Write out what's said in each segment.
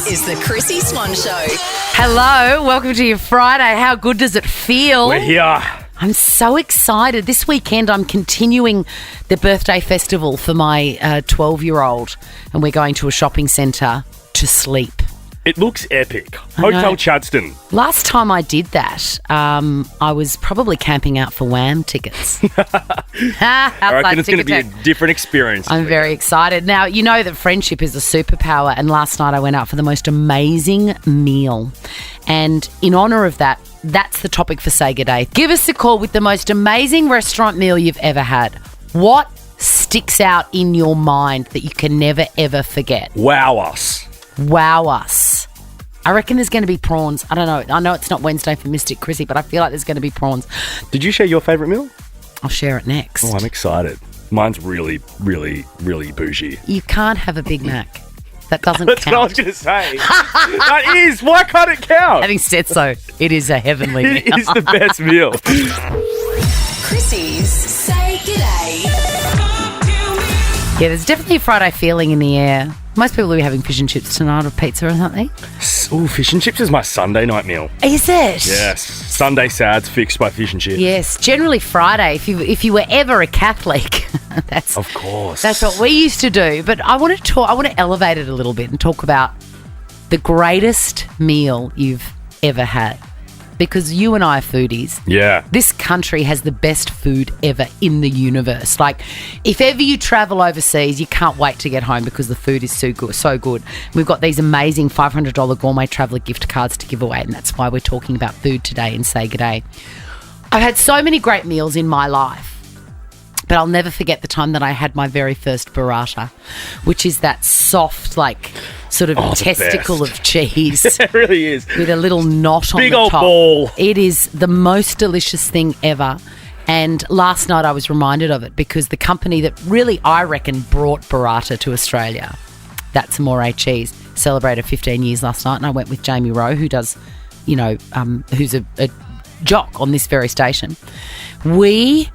This is the Chrissie Swan Show. Hello, welcome to your Friday. How good does it feel? We're here. I'm so excited. This weekend I'm continuing the birthday festival for my 12-year-old and we're going to a shopping centre to sleep. It looks epic. I know. Hotel Chadstone. Last time I did that, I was probably camping out for Wham tickets. I reckon it's going to be a different experience. I'm very excited. Now, you know that friendship is a superpower, and last night I went out for the most amazing meal. And in honour of that, that's the topic for Say Good Day. Give us a call with the most amazing restaurant meal you've ever had. What sticks out in your mind that you can never, ever forget? Wow us. Wow us. I reckon there's going to be prawns. I don't know. I know it's not Wednesday for Mystic Chrissie, but I feel like there's going to be prawns. Did you share your favourite meal? I'll share it next. Oh, I'm excited. Mine's really, really, really bougie. You can't have a Big Mac. That doesn't That's count. what I was going to say. That is. Why can't it count? Having said so, it is a heavenly meal. It is the best meal. Chrissie's Say G'day. Yeah, there's definitely a Friday feeling in the air. Most people will be having fish and chips tonight or pizza or something. Oh, fish and chips is my Sunday night meal. Is it? Yes. Sunday sads fixed by fish and chips. Yes, generally Friday. If you were ever a Catholic, that's Of course. That's what we used to do. But I want to elevate it a little bit and talk about the greatest meal you've ever had. Because you and I are foodies. Yeah. This country has the best food ever in the universe. Like, if ever you travel overseas, you can't wait to get home because the food is so good. We've got these amazing $500 gourmet traveller gift cards to give away, and that's why we're talking about food today and Say G'day. I've had so many great meals in my life, but I'll never forget the time that I had my very first burrata, which is that soft, like, sort of testicle of cheese. It really is. With a little knot on the top. Big old ball. It is the most delicious thing ever. And last night I was reminded of it because the company that really, I reckon, brought burrata to Australia, That's Amore Cheese, celebrated 15 years last night. And I went with Jamie Rowe, who does, who's a jock on this very station. We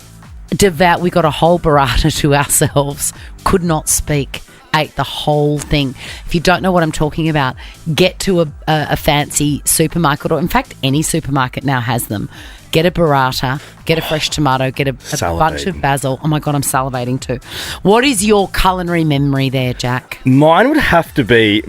got a whole burrata to ourselves, could not speak, ate the whole thing. If you don't know what I'm talking about, get to a fancy supermarket, or in fact any supermarket now has them. Get a burrata, get a fresh tomato, get a bunch of basil. Oh my God, I'm salivating too. What is your culinary memory there, Jack? Mine would have to be...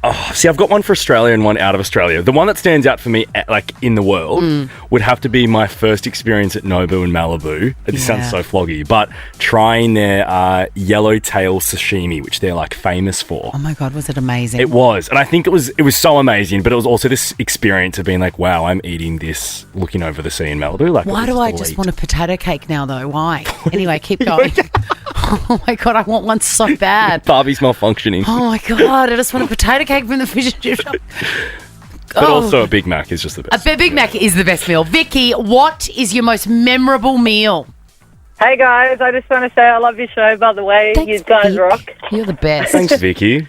I've got one for Australia and one out of Australia. The one that stands out for me, like, in the world, would have to be my first experience at Nobu in Malibu. This sounds so floggy, but trying their yellowtail sashimi, which they're, like, famous for. Oh my God, was it amazing? It was, and I think it was so amazing, but it was also this experience of being like, wow, I'm eating this looking over the sea in Malibu. Like, why do I just want a potato cake now, though? Why? Anyway, keep going. Oh my God, I want one so bad. Barbie's malfunctioning. Oh my God, I just want a potato cake from the fish and chip shop. But also a Big Mac is just the best. A Big Mac is the best meal. Vicky, what is your most memorable meal? Hey guys, I just want to say I love your show, by the way. Thanks, you guys Vic. rock. You're the best. Thanks, Vicky.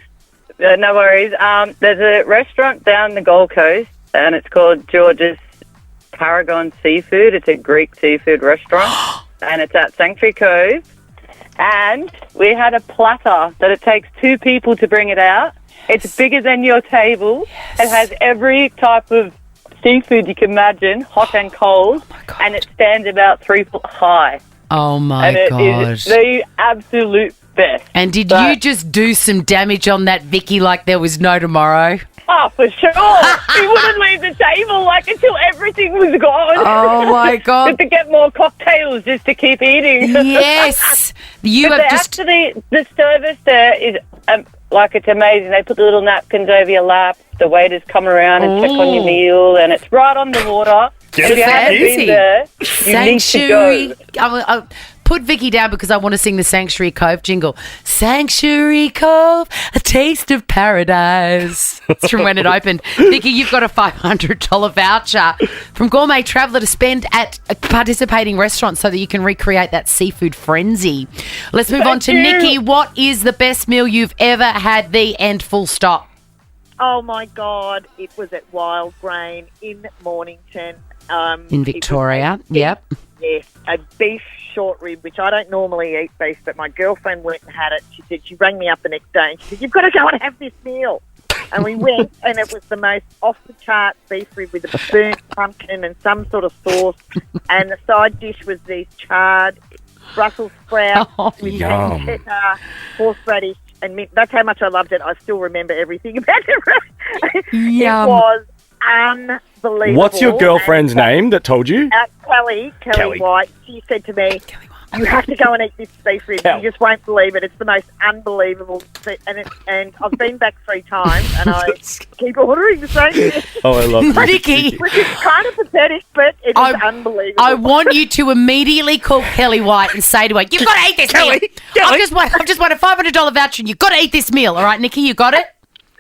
No worries. There's a restaurant down the Gold Coast, and it's called George's Paragon Seafood. It's a Greek seafood restaurant, and it's at Sanctuary Cove. And we had a platter that it takes 2 people to bring it out. It's bigger than your table. Yes. It has every type of seafood you can imagine, hot and cold, and it stands about 3 foot high. Oh my And it God. is the absolute best. And did you just do some damage on that, Vicky, like there was no tomorrow? Oh, for sure. He wouldn't leave the table until everything was gone. Oh my God. To get more cocktails just to keep eating. Yes. Actually, the service there is it's amazing. They put the little napkins over your lap. The waiters come around and check on your meal, and it's right on the water. Get If you haven't been there, you need to go. I'll put Vicky down because I want to sing the Sanctuary Cove jingle. Sanctuary Cove, a taste of paradise. It's from when it opened. Vicky, you've got a $500 voucher from Gourmet Traveller to spend at a participating restaurant so that you can recreate that seafood frenzy. Let's move on to Nikki. What is the best meal you've ever had? The end, full stop. Oh my God, it was at Wild Grain in Mornington. In Victoria, yep. Yes, a beef short rib, which I don't normally eat beef, but my girlfriend went and had it. She rang me up the next day and she said, you've got to go and have this meal. And we went, and it was the most off-the-chart beef rib with a burnt pumpkin and some sort of sauce. And the side dish was these charred Brussels sprouts with yum. pepper, horseradish, and mint. That's how much I loved it. I still remember everything about it. Yum. It was unbelievable. What's your girlfriend's name that told you? Kelly White. She said to me, you have to go and eat this beef rib. Kel. You just won't believe it. It's the most unbelievable thing. And I've been back 3 times, and I keep ordering the same thing. Oh, I love Nikki, Which is kind of pathetic, but it is unbelievable. I want you to immediately call Kelly White and say to her, you've got to eat this meal. I've just won a $500 voucher and you've got to eat this meal. All right, Nikki, you got it?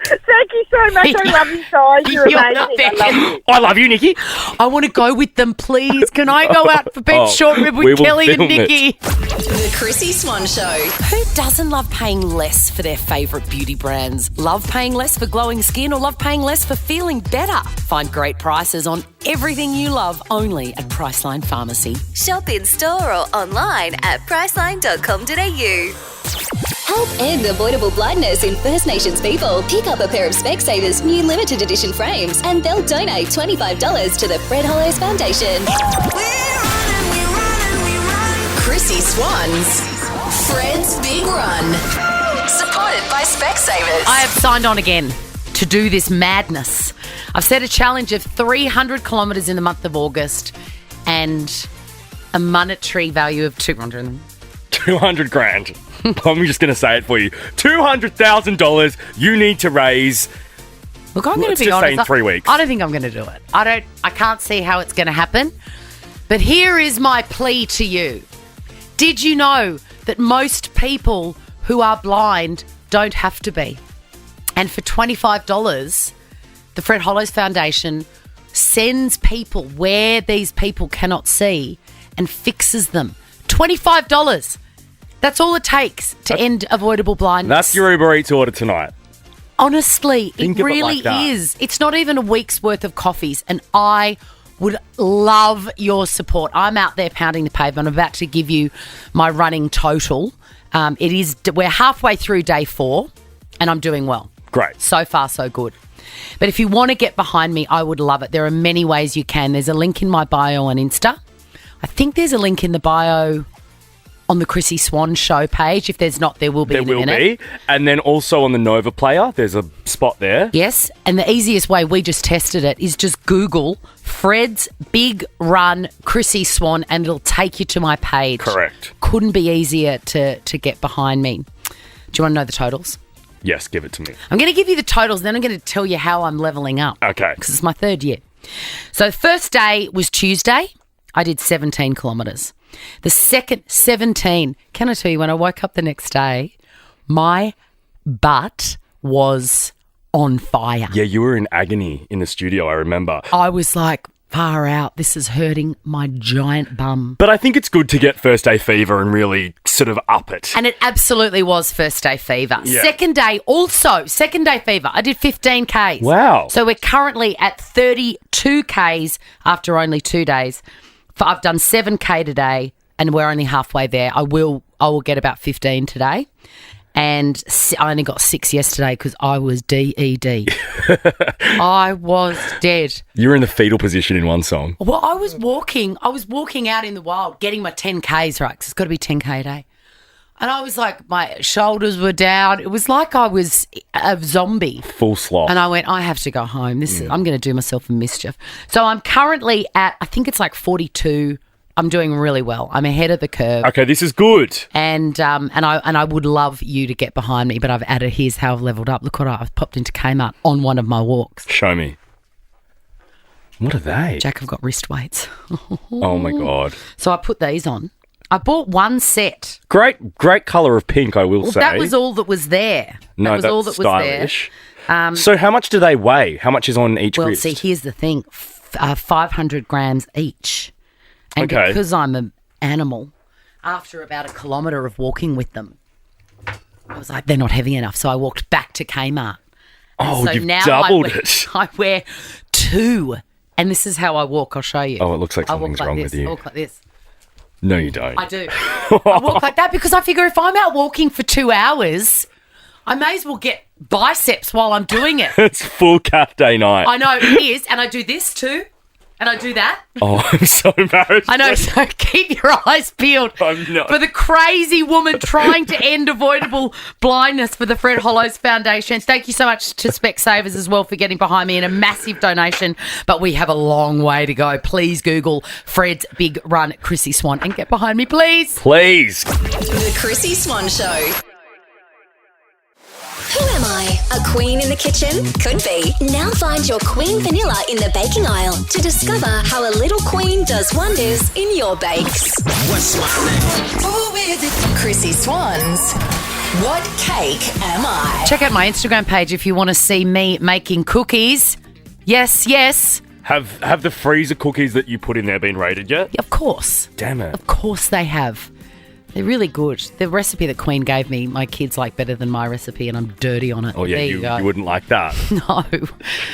Thank you so much. I love you guys. You're amazing. I love you. I love you, Nikki. I want to go with them, please. Can I go out for beef short rib we with will Kelly and film Nikki? The Chrissie Swan Show. Who doesn't love paying less for their favourite beauty brands? Love paying less for glowing skin or love paying less for feeling better? Find great prices on everything you love only at Priceline Pharmacy. Shop in store or online at priceline.com.au. Help end avoidable blindness in First Nations people. Pick up a pair of Specsavers new limited edition frames and they'll donate $25 to the Fred Hollows Foundation. Chrissie Swan's Fred's Big Run. Supported by Specsavers. I have signed on again to do this madness. I've set a challenge of 300 kilometres in the month of August and a monetary value of 200. 200 grand. I'm just going to say it for you. $200,000 you need to raise. Look, I'm going Let's to be just say honest. in 3 weeks. I don't think I'm going to do it. I can't see how it's going to happen. But here is my plea to you. Did you know that most people who are blind don't have to be? And for $25, the Fred Hollows Foundation sends people where these people cannot see and fixes them. $25. That's all it takes to end avoidable blindness. That's your Uber Eats order tonight. Honestly, Think it of it really like that. is. It's not even a week's worth of coffees, and I would love your support. I'm out there pounding the pavement. I'm about to give you my running total. We're halfway through day 4, and I'm doing well. Great. So far, so good. But if you want to get behind me, I would love it. There are many ways you can. There's a link in my bio on Insta. I think there's a link in the bio on the Chrissie Swan Show page. If there's not, there will be in a minute. There will be. And then also on the Nova player, there's a spot there. Yes, and the easiest way, we just tested it, is just Google Fred's Big Run Chrissie Swan and it'll take you to my page. Correct. Couldn't be easier to get behind me. Do you want to know the totals? Yes, give it to me. I'm going to give you the totals, then I'm going to tell you how I'm levelling up. Okay. Because it's my 3rd year. So the first day was Tuesday. I did 17 kilometres. The second, 17. Can I tell you, when I woke up the next day, my butt was on fire. Yeah, you were in agony in the studio, I remember. I was like, far out. This is hurting my giant bum. But I think it's good to get first day fever and really sort of up it. And it absolutely was first day fever. Yeah. Second day fever. I did 15 Ks. Wow. So we're currently at 32 Ks after only 2 days. I've done 7K today and we're only halfway there. I will get about 15 today. And I only got 6 yesterday because I was DED. I was dead. You were in the fetal position in one song. Well, I was walking out in the wild, getting my 10Ks right, because it's got to be 10K a day. And I was like, my shoulders were down. It was like I was a zombie. Full slot. And I went, I have to go home. I'm going to do myself a mischief. So I'm currently at, I think it's like 42. I'm doing really well. I'm ahead of the curve. Okay, this is good. And I would love you to get behind me, but I've added, here's how I've leveled up. Look what I've popped into Kmart on one of my walks. Show me. What are they? Jack, I've got wrist weights. Oh my God. So I put these on. I bought one set. Great colour of pink, I will say. That was all that was there. No, that was that's all that stylish. was there. So how much do they weigh? How much is on each Well, wrist? see, here's the thing. 500 grams each. And Okay. because I'm an animal, after about a kilometre of walking with them, I was like, they're not heavy enough. So I walked back to Kmart. Oh, so you've now doubled I wear, it. I wear 2. And this is how I walk. I'll show you. Oh, it looks like I walk something's like wrong this. with you. I walk like this. No, you don't. I do. I walk like that because I figure if I'm out walking for 2 hours, I may as well get biceps while I'm doing it. It's full calf day night. I know, it is. And I do this too. And I do that. Oh, I'm so embarrassed. I know, so keep your eyes peeled I'm not. for the crazy woman trying to end avoidable blindness for the Fred Hollows Foundation. Thank you so much to Specsavers as well for getting behind me in a massive donation. But we have a long way to go. Please Google Fred's Big Run, Chrissie Swan, and get behind me, please. Please. The Chrissie Swan Show. Who am I? A queen in the kitchen? Could be. Now find your queen vanilla in the baking aisle to discover how a little queen does wonders in your bakes. What's my name? Who is it? Chrissie Swans. What cake am I? Check out my Instagram page if you want to see me making cookies. Yes, yes. Have the freezer cookies that you put in there been rated yet? Of course. Damn it. Of course they have. They're really good. The recipe that Queen gave me, my kids like better than my recipe, and I'm dirty on it. Oh, yeah, there you go. wouldn't like that. No.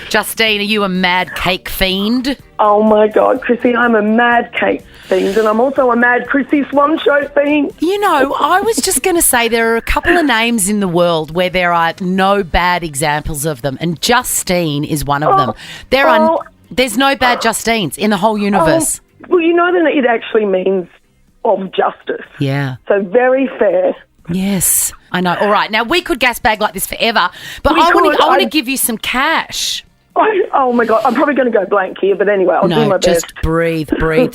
Justine, are you a mad cake fiend? Oh my God, Chrissy, I'm a mad cake fiend, and I'm also a mad Chrissy Swan Show fiend. You know, I was just going to say there are a couple of names in the world where there are no bad examples of them, and Justine is one of them. There's no bad Justines in the whole universe. Well, you know that it actually means of justice. Yeah. So very fair. Yes, I know. All right, now we could gas bag like this forever, but We I want could. to give you some cash. Oh my God, I'm probably going to go blank here, but anyway, I'll do No, my just best. breathe,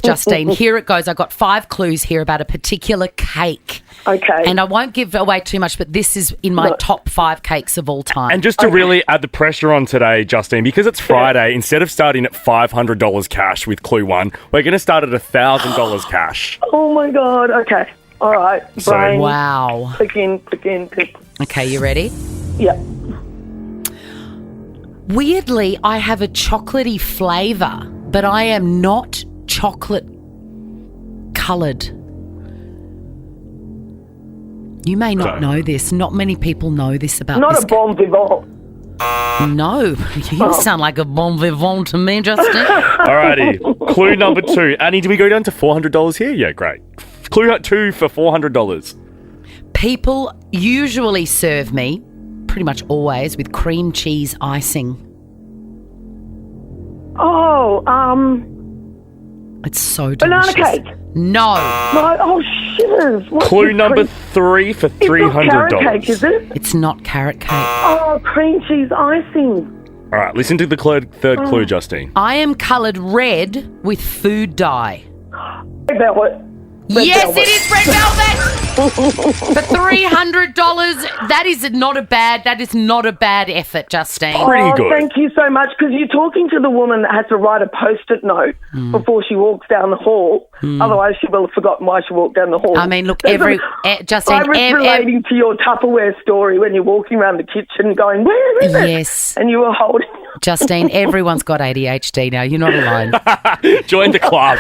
Justine. Here it goes. I got 5 clues here about a particular cake. Okay. And I won't give away too much, but this is in my top 5 cakes of all time. And just to really add the pressure on today, Justine, because it's Friday, instead of starting at $500 cash with clue 1, we're going to start at $1,000 cash. Oh my God, okay. All right. So- Brain. Wow. Begin. Okay, you ready? Yeah. Weirdly, I have a chocolatey flavour, but I am not chocolate coloured. You may not know this. Not many people know this about Not this. a bon vivant. No, you sound like a bon vivant to me, Justin. Alrighty, clue number 2. Annie, do we go down to $400 here? Yeah, great. Clue 2 for $400. People usually serve me, pretty much always, with cream cheese icing. Oh, It's so banana delicious. cake. No, No, oh, shitters. What Clue is number cream- 3 for It's not $300. carrot cake, is it? it's not carrot cake. Oh, cream cheese icing. All right, listen to the third clue, Justine. I am coloured red with food dye. Red velvet. Red Yes, velvet. it is red velvet for $300. That is not a bad effort, Justine. Pretty Oh, good. thank you so much, because you're talking to the woman that has to write a Post-it note before she walks down the hall. Otherwise, she will have forgotten why she walked down the hall. I mean, look, Justine, Justine, I was relating to your Tupperware story when you're walking around the kitchen going, where is it? Yes. And you were holding... Justine, everyone's got ADHD now. You're not alone. Join the club.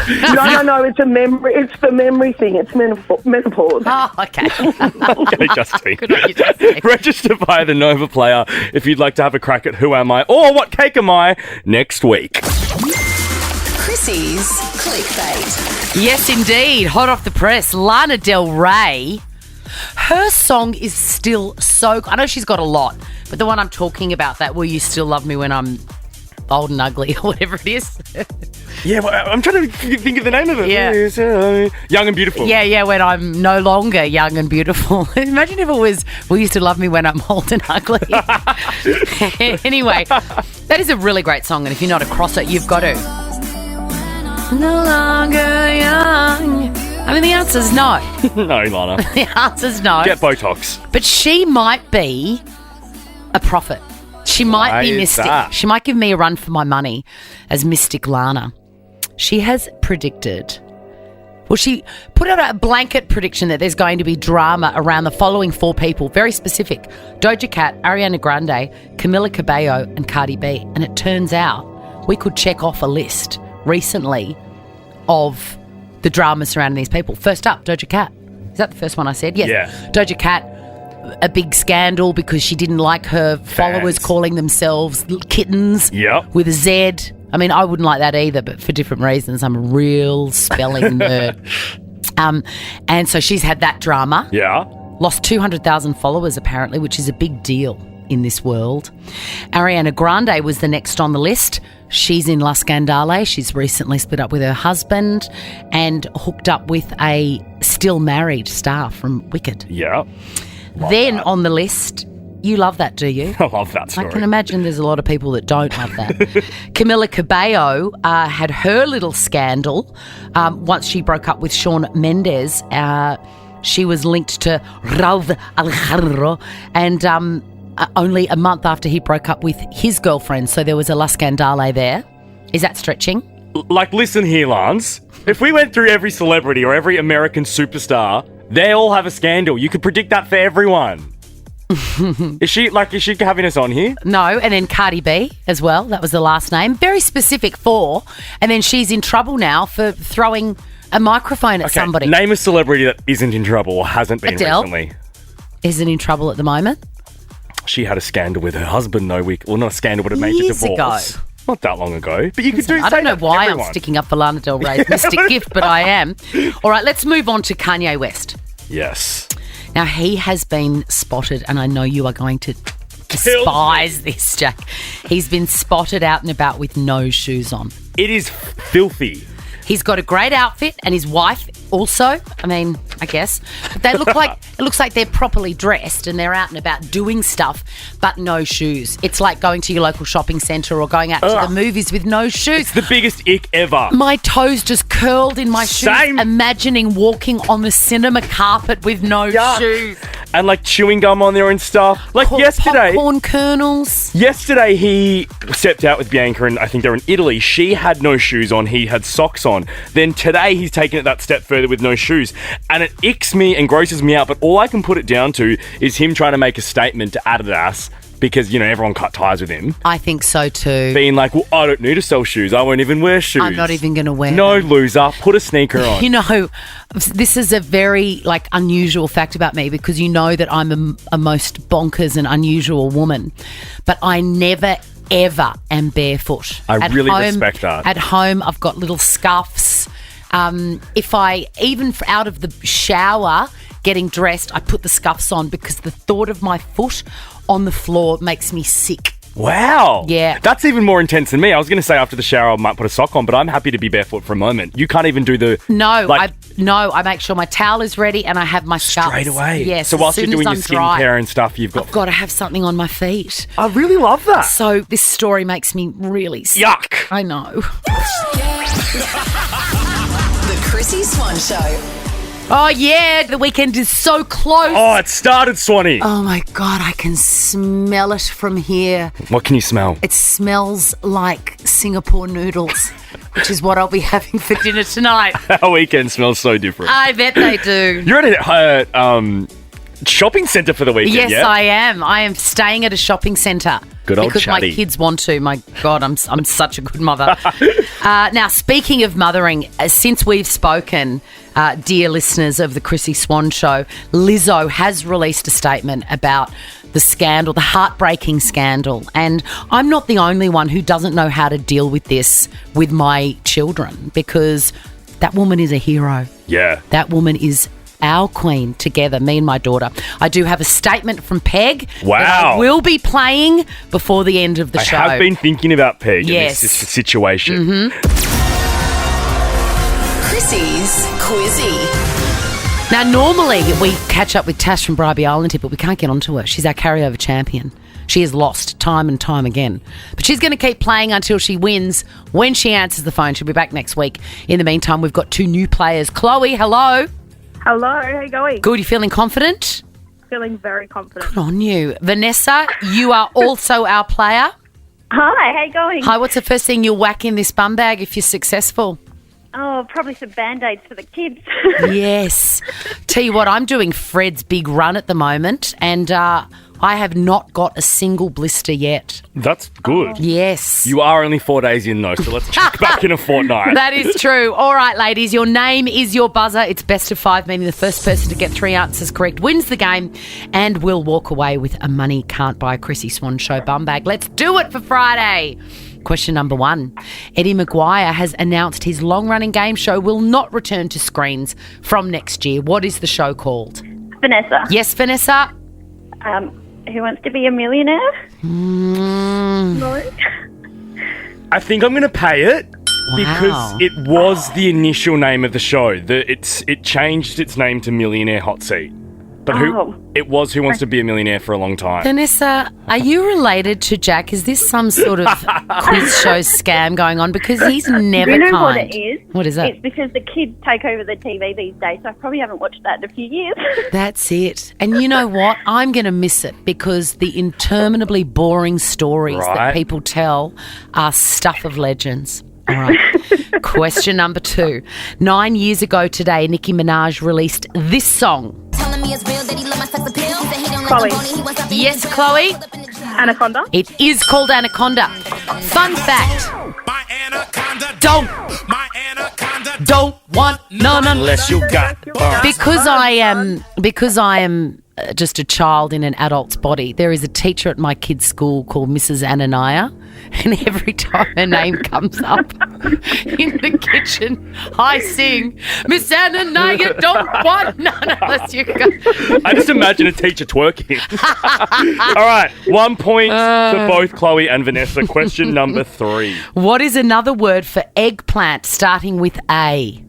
No, it's a memory. It's the memory thing. It's menopause. Oh, okay. Okay, Justine. Good on you, Justine. Register via the Nova Player if you'd like to have a crack at Who Am I or What Cake Am I next week. Chrissy's clickbait. Yes, indeed. Hot off the press, Lana Del Rey. Her song is still so... I know she's got a lot, but the one I'm talking about, that Will You Still Love Me When I'm Old and Ugly or whatever it is. Yeah, well, I'm trying to think of the name of it. Yeah. Young and Beautiful. Yeah, when I'm no longer young and beautiful. Imagine if it was Will You Still Love Me When I'm Old and Ugly. Anyway, that is a really great song, and if you're not across it, you've got to. No longer young. I mean, the answer's no. No, Lana. The answer's no. Get Botox. But she might be a prophet. She might Why be is mystic. that? She might give me a run for my money as Mystic Lana. She has predicted... Well, she put out a blanket prediction that there's going to be drama around the following 4 people, very specific. Doja Cat, Ariana Grande, Camila Cabello and Cardi B. And it turns out we could check off a list recently of the drama surrounding these people. First up, Doja Cat. Is that the first one I said? Yes. Yeah. Doja Cat, a big scandal because she didn't like her followers calling themselves kittens Yep. with a Z. I mean, I wouldn't like that either, but for different reasons. I'm a real spelling nerd. And so she's had that drama. Yeah. Lost 200,000 followers, apparently, which is a big deal in this world. Ariana Grande was the next on the list. She's in La Scandale. She's recently split up with her husband and hooked up with a still married star from Wicked. Yeah. Then on the list, you love that, do you? I love that story. I can imagine there's a lot of people that don't love that. Camila Cabello had her little scandal. Once she broke up with Shawn Mendes, she was linked to Raúl Alejandro, and only a month after he broke up with his girlfriend. So there was a La Scandale there. Is that stretching? Like, listen here, Lance. If we went through every celebrity or every American superstar, they all have a scandal. You could predict that for everyone. Is she having us on here? No, and then Cardi B as well. That was the last name. Very specific for. And then she's in trouble now for throwing a microphone at somebody. Name a celebrity that isn't in trouble or hasn't been Adele recently. Isn't in trouble at the moment. She had a scandal with her husband not a scandal, but a major Years divorce. ago. Not that long ago. But you could I don't know why I'm sticking up for Lana Del Rey's Mystic Gift, but I am. All right, let's move on to Kanye West. Yes. Now, he has been spotted, and I know you are going to despise this, Jack. He's been spotted out and about with no shoes on. It is filthy. He's got a great outfit, and his wife also. I mean, I guess. But they look like it looks like they're properly dressed and they're out and about doing stuff, but no shoes. It's like going to your local shopping centre or going out to the movies with no shoes. It's the biggest ick ever. My toes just curled in my shoes, imagining walking on the cinema carpet with no shoes. And like chewing gum on there and stuff. Like yesterday. Popcorn kernels. Yesterday he stepped out with Bianca and I think they're in Italy. She had no shoes on. He had socks on. Then today he's taken it that step further with no shoes. And it icks me and grosses me out. But all I can put it down to is him trying to make a statement to Adidas because, everyone cut ties with him. I think so too. Being like, well, I don't need to sell shoes. I won't even wear shoes. I'm not even going to wear No, them. loser. Put a sneaker on. This is a very unusual fact about me because you know that I'm a most bonkers and unusual woman. But I never, ever am barefoot. I really respect that. At home, I've got little scuffs. If I, even out of the shower, getting dressed, I put the scuffs on because the thought of my foot on the floor makes me sick. Wow. Yeah. That's even more intense than me. I was going to say after the shower I might put a sock on, but I'm happy to be barefoot for a moment. You can't even do the... I make sure my towel is ready and I have my scuffs. Straight away. Yes. So whilst you're doing your skincare and stuff, I've got to have something on my feet. I really love that. So this story makes me really sick. Yuck. I know. The Chrissie Swan Show. Oh, yeah, the weekend is so close. Oh, it started, Swanee. Oh, my God, I can smell it from here. What can you smell? It smells like Singapore noodles, which is what I'll be having for dinner tonight. Our weekend smells so different. I bet they do. You're at a shopping centre for the weekend, Yes, yeah? I am. I am staying at a shopping centre. Good old because chatty. my kids want to. My God, I'm such a good mother. Now, speaking of mothering, since we've spoken, dear listeners of the Chrissie Swan Show, Lizzo has released a statement about the scandal, the heartbreaking scandal. And I'm not the only one who doesn't know how to deal with this with my children because that woman is a hero. Yeah. That woman is our queen together, me and my daughter. I do have a statement from Peg that I will be playing before the end of the show. I have been thinking about Peg in this situation. Mm-hmm. Chrissie's Quizzy. Now, normally we catch up with Tash from Bribey Island here, but we can't get onto her. She's our carryover champion. She has lost time and time again. But she's going to keep playing until she wins. When she answers the phone, she'll be back next week. In the meantime, we've got two new players. Chloe, hello. Hello, how you going? Good, you feeling confident? Feeling very confident. Good on you. Vanessa, you are also our player. Hi, how you going? Hi, what's the first thing you'll whack in this bum bag if you're successful? Oh, probably some Band-Aids for the kids. Yes. Tell you what, I'm doing Fred's big run at the moment, and I have not got a single blister yet. That's good. Yes. You are only 4 days in, though, so let's check back in a fortnight. That is true. All right, ladies, your name is your buzzer. It's best of 5, meaning the first person to get 3 answers correct wins the game and will walk away with a Money Can't Buy Chrissie Swan Show bum bag. Let's do it for Friday. Question number 1. Eddie Maguire has announced his long-running game show will not return to screens from next year. What is the show called? Vanessa. Yes, Vanessa? Who wants to be a millionaire? No. I think I'm going to pay it Wow. because it was the initial name of the show. It changed its name to Millionaire Hot Seat. But it was Who Wants to Be a Millionaire for a long time. Vanessa, are you related to Jack? Is this some sort of quiz show scam going on? Because he's never You know kind. what it is? What is that? It's because the kids take over the TV these days, so I probably haven't watched that in a few years. That's it. And you know what? I'm going to miss it because the interminably boring stories that Right. people tell are stuff of legends. All right. Question number 2. 9 years ago today, Nicki Minaj released this song. Chloe. Yes, Chloe? Anaconda. It is called Anaconda. Fun fact. Don't want none Unless you got because I am just a child in an adult's body. There is a teacher at my kid's school called Mrs. Anania, and every time her name comes up in the kitchen, I sing, Miss Anania, don't want none unless you go. I just imagine a teacher twerking. All right, 1 point for both Chloe and Vanessa. Question number 3. What is another word for eggplant starting with A?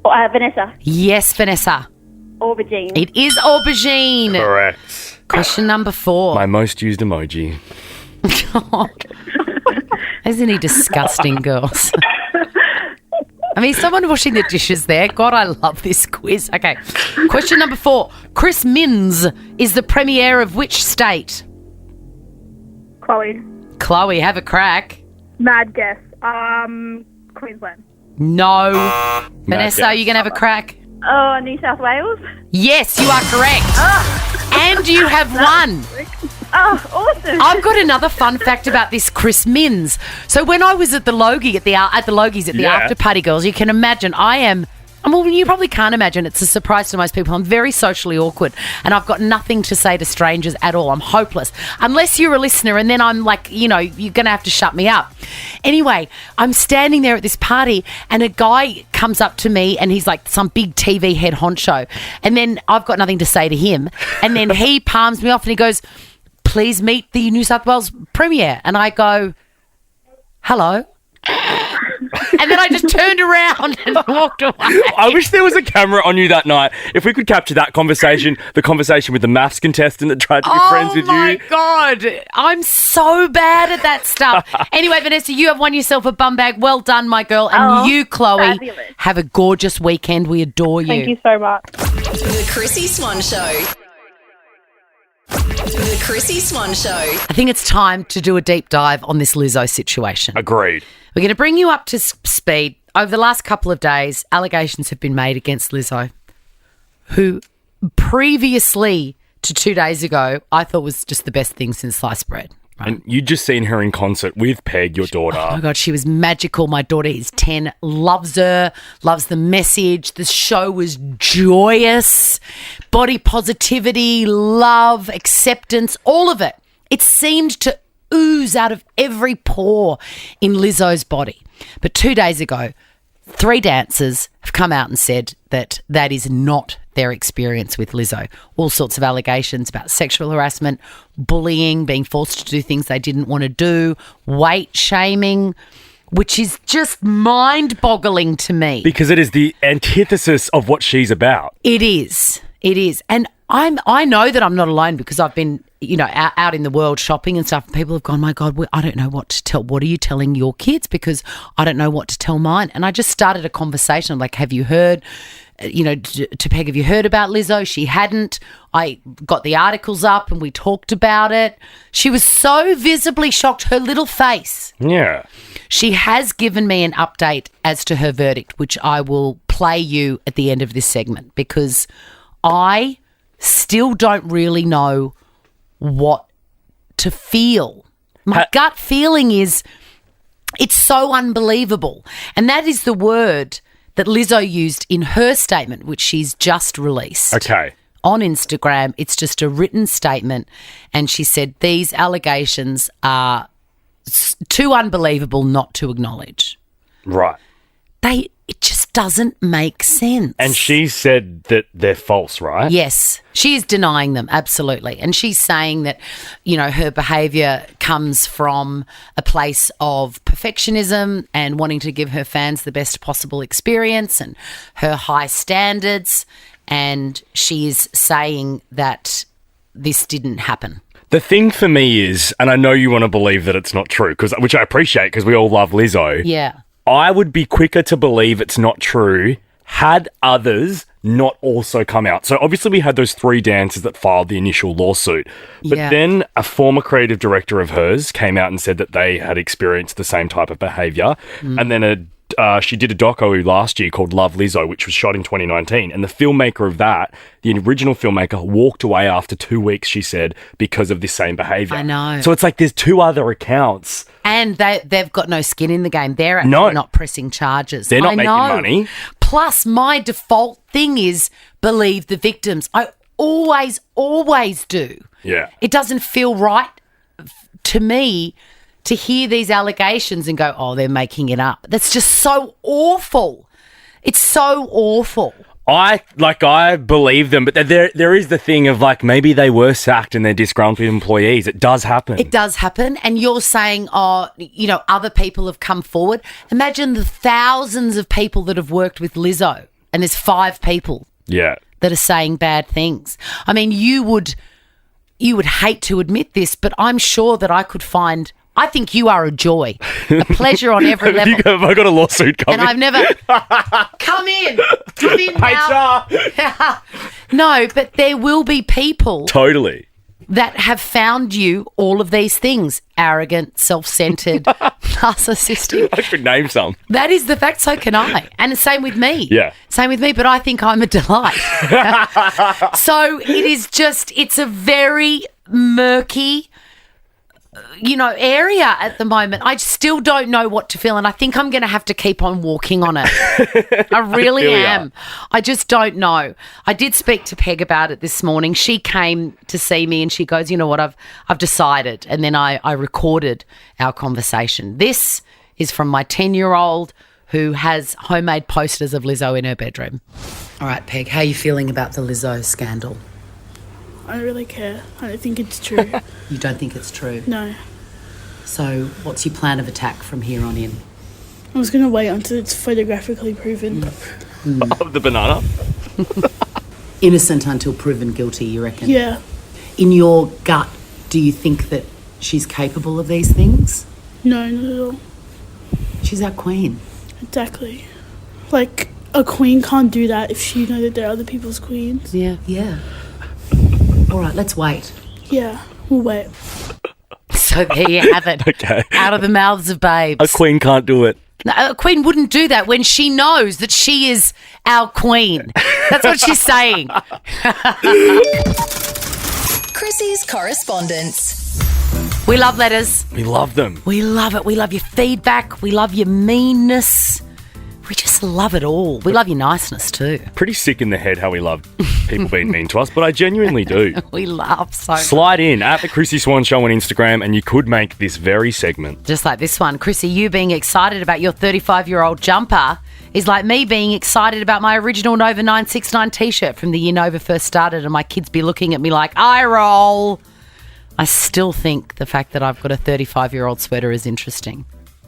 Vanessa. Yes, Vanessa. Aubergine. It is aubergine. Correct. Question number 4. My most used emoji. Isn't he disgusting, girls? I mean, someone washing the dishes there. God, I love this quiz. Okay. Question number 4. Chris Minns is the premier of which state? Chloe. Chloe, have a crack. Mad guess. Queensland. No. Vanessa, guess. are you going to have a crack? Oh, New South Wales. Yes, you are correct. And you have won. Oh, awesome. I've got another fun fact about this Chris Minns. So when I was at the Logies at the after party, girls, you can imagine well, you probably can't imagine. It's a surprise to most people. I'm very socially awkward and I've got nothing to say to strangers at all. I'm hopeless. Unless you're a listener and then I'm like, you're going to have to shut me up. Anyway, I'm standing there at this party and a guy comes up to me and he's like some big TV head honcho. And then I've got nothing to say to him. And then he palms me off and he goes, please meet the New South Wales Premier. And I go, hello. And then I just turned around and walked away. I wish there was a camera on you that night. If we could capture that conversation, the conversation with the maths contestant that tried to be friends with you. Oh, my God. I'm so bad at that stuff. Anyway, Vanessa, you have won yourself a bum bag. Well done, my girl. And you, Chloe, fabulous. have a gorgeous weekend. We adore you. Thank you so much. The Chrissie Swan Show. The Chrissie Swan Show. I think it's time to do a deep dive on this Lizzo situation. Agreed. We're going to bring you up to speed. Over the last couple of days, allegations have been made against Lizzo, who previously to 2 days ago, I thought was just the best thing since sliced bread. Right? And you'd just seen her in concert with Peg, your daughter. Oh, my God, she was magical. My daughter is 10, loves her, loves the message. The show was joyous. Body positivity, love, acceptance, all of it. It seemed to ooze out of every pore in Lizzo's body. But 2 days ago, 3 dancers have come out and said that that is not their experience with Lizzo. All sorts of allegations about sexual harassment, bullying, being forced to do things they didn't want to do, weight shaming, which is just mind-boggling to me. Because it is the antithesis of what she's about. It is. It is. And I know that I'm not alone because I've been, out in the world shopping and stuff. And people have gone, my God, I don't know what to tell. What are you telling your kids? Because I don't know what to tell mine. And I just started a conversation. I'm like, have you heard, to Peg, have you heard about Lizzo? She hadn't. I got the articles up and we talked about it. She was so visibly shocked. Her little face. Yeah. She has given me an update as to her verdict, which I will play you at the end of this segment because I still don't really know what to feel. My gut feeling is it's so unbelievable. And that is the word that Lizzo used in her statement, which she's just released. Okay. On Instagram, it's just a written statement. And she said, these allegations are too unbelievable not to acknowledge. Right. It just just doesn't make sense. And she said that they're false, right? Yes, she is denying them, absolutely. And she's saying that, her behaviour comes from a place of perfectionism and wanting to give her fans the best possible experience and her high standards. And she is saying that this didn't happen. The thing for me is, and I know you want to believe that it's not true, which I appreciate because we all love Lizzo. Yeah. I would be quicker to believe it's not true had others not also come out. So obviously we had those 3 dancers that filed the initial lawsuit. But then a former creative director of hers came out and said that they had experienced the same type of behaviour. And then she did a doco last year called Love Lizzo, which was shot in 2019. And the filmmaker of that, the original filmmaker, walked away after 2 weeks, she said, because of this same behaviour. I know. So it's like there's 2 other accounts. And they've got no skin in the game. They're actually not pressing charges. They're not making money. Plus, my default thing is believe the victims. I always do. Yeah. It doesn't feel right to me to hear these allegations and go, oh, they're making it up. That's just so awful. It's so awful. I believe them, but there is the thing of maybe they were sacked and they're disgruntled employees. It does happen. It does happen. And you're saying, other people have come forward. Imagine the thousands of people that have worked with Lizzo, and there's 5 people that are saying bad things. I mean, you would hate to admit this, but I'm sure that I could find... I think you are a joy, a pleasure on every level. Have I got a lawsuit coming? And I've never... Come in now. No, but there will be people... Totally. ...that have found you all of these things. Arrogant, self-centred, narcissistic. I could name some. That is the fact, so can I. And the same with me. Yeah. Same with me, but I think I'm a delight. So it is just... It's a very murky... area at the moment. I still don't know what to feel, and I think I'm going to have to keep on walking on it. I really am. I just don't know. I did speak to Peg about it this morning. She came to see me and she goes, you know what, I've decided. And then I recorded our conversation. This is from my 10-year-old who has homemade posters of Lizzo in her bedroom. All right, Peg, how are you feeling about the Lizzo scandal? I don't really care. I don't think it's true. You don't think it's true? No. So what's your plan of attack from here on in? I was going to wait until it's photographically proven. Of the banana? Innocent until proven guilty, you reckon? Yeah. In your gut, do you think that she's capable of these things? No, not at all. She's our queen. Exactly. A queen can't do that if she knows that there are other people's queens. Yeah. All right, let's wait. Yeah, we'll wait. So there you have it. Okay. Out of the mouths of babes. A queen can't do it. No, a queen wouldn't do that when she knows that she is our queen. That's what she's saying. Chrissie's Correspondence. We love letters. We love them. We love it. We love your feedback. We love your meanness. We just love it all. We love your niceness too. Pretty sick in the head how we love people being mean to us, but I genuinely do. We laugh so much. Slide in at the Chrissie Swan Show on Instagram and you could make this very segment. Just like this one. Chrissie, you being excited about your 35-year-old jumper is like me being excited about my original Nova 969 t-shirt from the year Nova first started, and my kids be looking at me like, eye roll. I still think the fact that I've got a 35-year-old sweater is interesting.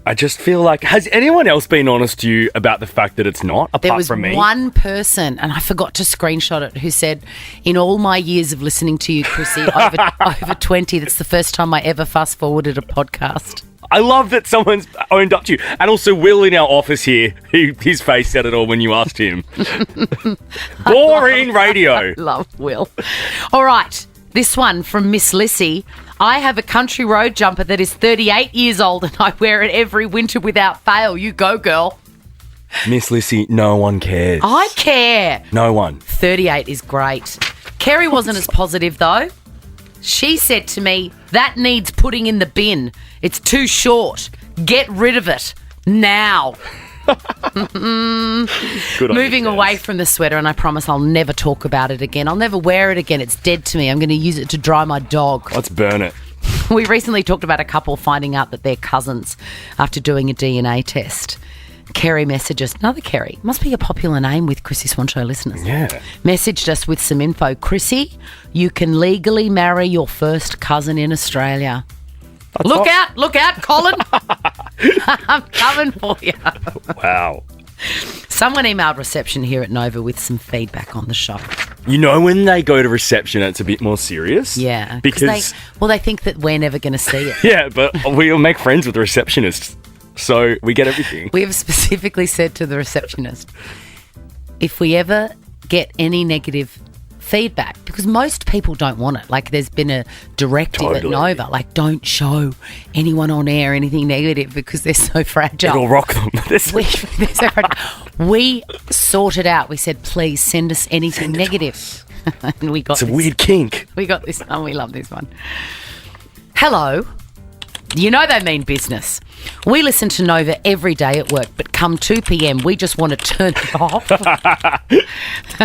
I just feel like, has anyone else been honest to you about the fact that it's not, apart from me? There was one person, and I forgot to screenshot it, who said, in all my years of listening to you, Chrissie, over 20, that's the first time I ever fast-forwarded a podcast. I love that someone's owned up to you. And also Will in our office here, his face said it all when you asked him. Boring radio. I love Will. All right, this one from Miss Lissy. I have a country road jumper that is 38 years old and I wear it every winter without fail. You go, girl. Miss Lissy, no one cares. I care. No one. 38 is great. Kerry wasn't as positive, though. She said to me, that needs putting in the bin. It's too short. Get rid of it. Now. Moving away from the sweater, and I promise I'll never talk about it again. I'll never wear it again. It's dead to me. I'm going to use it to dry my dog. Let's burn it. We recently talked about a couple finding out that they're cousins after doing a DNA test. Kerry messaged us. Another Kerry. Must be a popular name with Chrissie Swan Show listeners. Yeah. Messaged us with some info. Chrissie, you can legally marry your first cousin in Australia. Look out, Colin. I'm coming for you. Wow. Someone emailed reception here at Nova with some feedback on the show. You know when they go to reception, it's a bit more serious? Yeah. Because... they think that we're never going to see it. Yeah, but we'll make friends with the receptionists, so we get everything. We have specifically said to the receptionist, if we ever get any negative feedback, because most people don't want it. Like, there's been a directive at Nova, like, don't show anyone on air anything negative because they're so fragile. It'll rock them. They're so fragile. We sorted out. We said, please send us anything negative. And we got It's a weird kink. We got this one. We love this one. Hello. You know they mean business. We listen to Nova every day at work, but come 2 p.m, we just want to turn it off.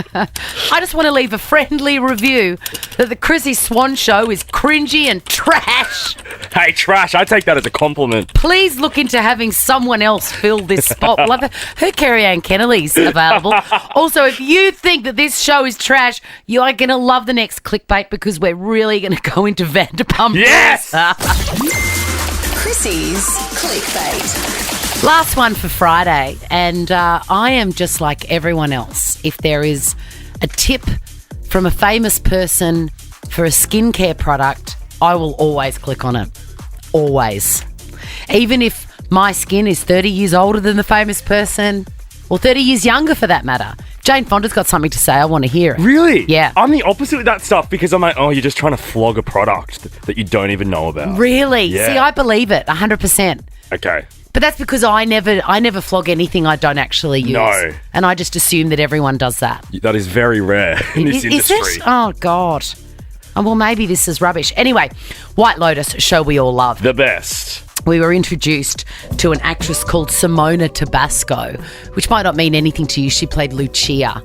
I just want to leave a friendly review that the Chrissie Swan Show is cringy and trash. Hey, trash. I take that as a compliment. Please look into having someone else fill this spot. Love it. Her Kerry Ann Kennelly's available. Also, if you think that this show is trash, you are going to love the next clickbait because we're really going to go into Vanderpump Rules. Yes! Chrissie's clickbait. Last one for Friday, and I am just like everyone else. If there is a tip from a famous person for a skincare product, I will always click on it. Always. Even if my skin is 30 years older than the famous person, or 30 years younger for that matter. Jane Fonda's got something to say. I want to hear it. Really? Yeah. I'm the opposite with that stuff because I'm like, oh, you're just trying to flog a product that you don't even know about. Really? Yeah. See, I believe it 100%. Okay. But that's because I never flog anything I don't actually use. No. And I just assume that everyone does that. That is very rare in this industry. Is it? Oh, God. Oh, well, maybe this is rubbish. Anyway, White Lotus, show we all love. The best. We were introduced to an actress called Simona Tabasco, which might not mean anything to you. She played Lucia,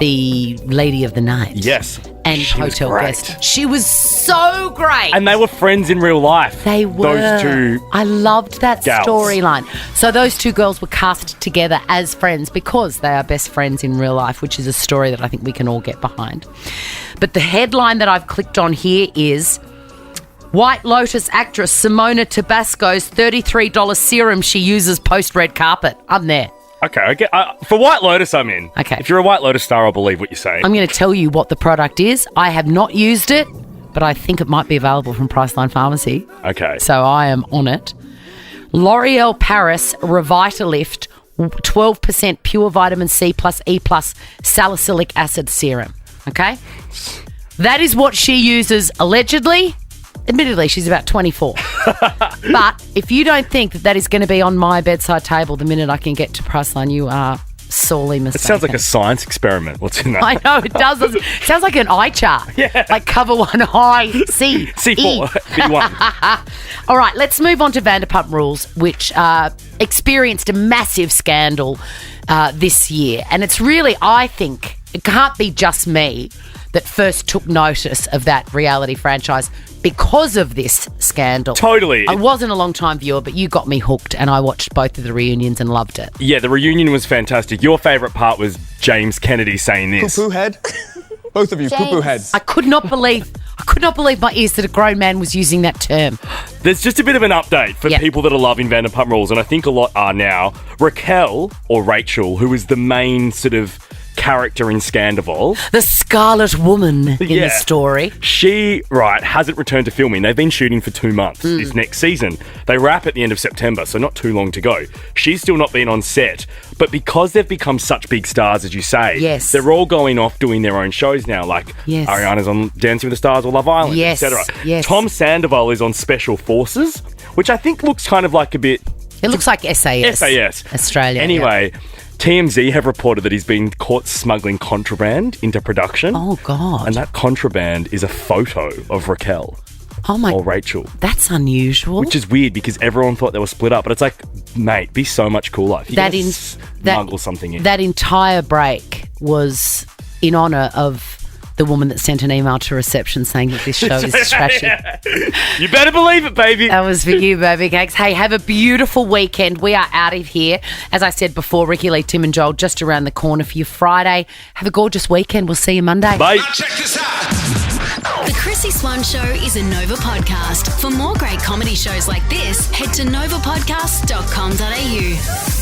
the lady of the night. Yes. And She was hotel great. guest. She was so great. And they were friends in real life. They were. Those two. I loved that gals. storyline. So those two girls were cast together as friends because they are best friends in real life, which is a story that I think we can all get behind. But the headline that I've clicked on here is White Lotus actress Simona Tabasco's $33 serum she uses post-red carpet. I'm there. Okay, I get, for White Lotus, I'm in. Okay. If you're a White Lotus star, I'll believe what you're saying. I'm going to tell you what the product is. I have not used it, but I think it might be available from Priceline Pharmacy. Okay. So I am on it. L'Oreal Paris Revitalift 12% pure vitamin C plus E plus salicylic acid serum. Okay? That is what she uses allegedly. Admittedly, she's about 24. But if you don't think that that is going to be on my bedside table the minute I can get to Priceline, you are sorely mistaken. It sounds like a science experiment. What's in that? I know, it does. It sounds like an eye chart. Yeah. Like cover one high, C. C4, E. B1. All right, let's move on to Vanderpump Rules, which experienced a massive scandal this year. And it's really, I think, it can't be just me that first took notice of that reality franchise because of this scandal. Totally. I wasn't a long-time viewer, but you got me hooked and I watched both of the reunions and loved it. Yeah, the reunion was fantastic. Your favourite part was James Kennedy saying this. Poo-poo head. Both of you, poo-poo heads. I could not believe my ears that a grown man was using that term. There's just a bit of an update for people that are loving Vanderpump Rules, and I think a lot are now. Raquel, or Rachel, who is the main sort of character in Scandavol. The Scarlet Woman in the story. She, hasn't returned to filming. They've been shooting for 2 months this next season. They wrap at the end of September, so not too long to go. She's still not been on set, but because they've become such big stars, as you say, they're all going off doing their own shows now, like Ariana's on Dancing with the Stars or Love Island, etc. Yes. Tom Sandoval is on Special Forces, which I think looks kind of like a bit... It looks like SAS. Australia. Anyway... TMZ have reported that he's been caught smuggling contraband into production. Oh, God. And that contraband is a photo of Raquel. Oh, my... Or Rachel. That's unusual. Which is weird because everyone thought they were split up. But it's like, mate, be so much cooler. If you smuggle something in. That entire break was in honour of the woman that sent an email to reception saying that this show is trashy. You better believe it, baby. That was for you, Baby Cakes. Hey, have a beautiful weekend. We are out of here. As I said before, Ricky Lee, Tim and Joel just around the corner for you Friday. Have a gorgeous weekend. We'll see you Monday. Bye. Check this out. The Chrissie Swan Show is a Nova podcast. For more great comedy shows like this, head to novapodcast.com.au.